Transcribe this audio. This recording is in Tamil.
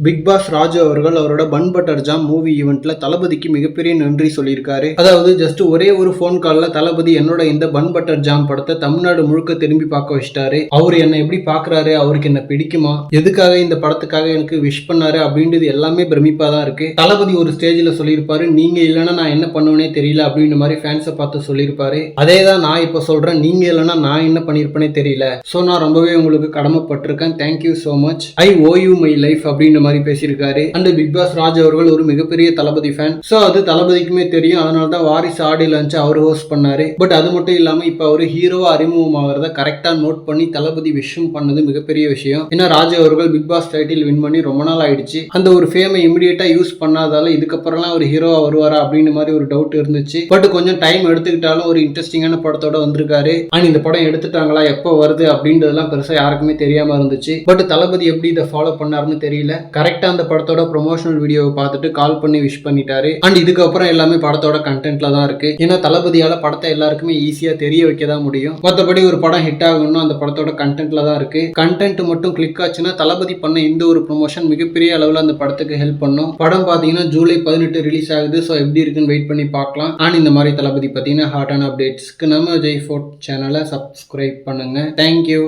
பிக் பாஸ் ராஜு அவர்கள் அவரோட பன் பட்டர் ஜாம் மூவி ஈவெண்ட்ல தளபதிக்கு மிகப்பெரிய நன்றி சொல்லியிருக்காரு. அதாவது ஜஸ்ட் ஒரே ஒரு போன் கால்ல தளபதி என்னோட இந்த பன் பட்டர் ஜாம் படத்தை தமிழ்நாடு முழுக்க திரும்பி பார்க்க வச்சிட்டாரு. அவர் என்ன எப்படி பாக்குறாரு, அவருக்கு என்ன பிடிக்குமா, எதுக்காக இந்த படத்துக்காக எனக்கு விஷ் பண்ணாரு அப்படின்றது எல்லாமே பிரமிப்பா தான் இருக்கு. தளபதி ஒரு ஸ்டேஜ்ல சொல்லியிருப்பாரு, நீங்க இல்லைன்னா நான் என்ன பண்ணுவேனே தெரியல அப்படின்ற மாதிரி ஃபேன்ஸை பார்த்து சொல்லியிருப்பாரு. அதே தான் நான் இப்ப சொல்றேன், நீங்க இல்லைன்னா நான் என்ன பண்ணிருப்பேனே தெரியல. சோ நான் ரொம்பவே உங்களுக்கு கடமைப்பட்டிருக்கேன். Thank you so much. I owe you my life அப்படின்னு மாதிரி பேசியிருக்காரு. அண்ட் பிக் பாஸ் ராஜ் அவர்கள் ஒரு மிகப்பெரிய தளபதி ஃபேன். சோ அது தளபதிக்குமே தெரியும். அதனால தான் வாரிசு ஆடியோ லான்ச் அவர் ஹோஸ்ட் பண்ணாரு. பட் அது மட்டும் இல்லாம இப்ப அவர் ஹீரோவா அறிமுகமாகிறத கரெக்டா நோட் பண்ணி தளபதி விஷயம் பண்ணது மிகப்பெரிய விஷயம். ஏன்னா ராஜ் அவர்கள் பிக் பாஸ் டைட்டில் வின் பண்ணி ரொம்ப நாள் ஆயிடுச்சு. அந்த ஒரு ஃபேமை இமிடியேட்டா யூஸ் பண்ணாதால இதுக்கப்புறம்லாம் ஒரு ஹீரோவா வருவாரா அப்படின்னு மாதிரி ஒரு டவுட் இருந்துச்சு. பட் கொஞ்சம் டைம் எடுத்துக்கிட்டாலும் ஒரு இன்ட்ரெஸ்டிங்கான படத்தோட வந்திருக்காரு. அண்ட் இந்த படம் எடுத்துட்டாங்களா, எப்போ வருது அப்படின்றதெல்லாம் பெருசா யாருக்குமே தெரியாம இருந்துச்சு. பட் தளபதி எப்படி இதை ஃபாலோ பண்ணாருன்னு தெரியல. கரெக்டா அந்த படத்தோட ப்ரொமோஷனல் வீடியோவை பார்த்துட்டு கால் பண்ணி விஷ் பண்ணிட்டாரு. அண்ட் இதுக்கப்புறம் எல்லாமே படத்தோட கண்டென்ட்ல தான் இருக்கு. ஏன்னா தளபதியால படத்தை எல்லாருக்குமே ஈஸியா தெரிய வைக்க தான் முடியும். மற்றபடி ஒரு படம் ஹிட் ஆகணும்னா அந்த படத்தோட கண்டென்ட்ல தான் இருக்கு. கண்டென்ட் மட்டும் கிளிக் ஆச்சுன்னா தளபதி பண்ண இந்த ஒரு ப்ரொமோஷன் மிகப்பெரிய அளவில் அந்த படத்துக்கு ஹெல்ப் பண்ணும். படம் பார்த்தீங்கன்னா ஜூலை 18 ரிலீஸ் ஆகுது. ஸோ எப்படி இருக்குன்னு வெயிட் பண்ணி பார்க்கலாம். அண்ட் இந்த மாதிரி தளபதி பார்த்தீங்கன்னா ஹாட்டான அப்டேட்ஸ்க்கு நம்ம ஜெய் ஃபோர்ட் சேனலை சப்ஸ்கிரைப் பண்ணுங்க. தேங்க்யூ.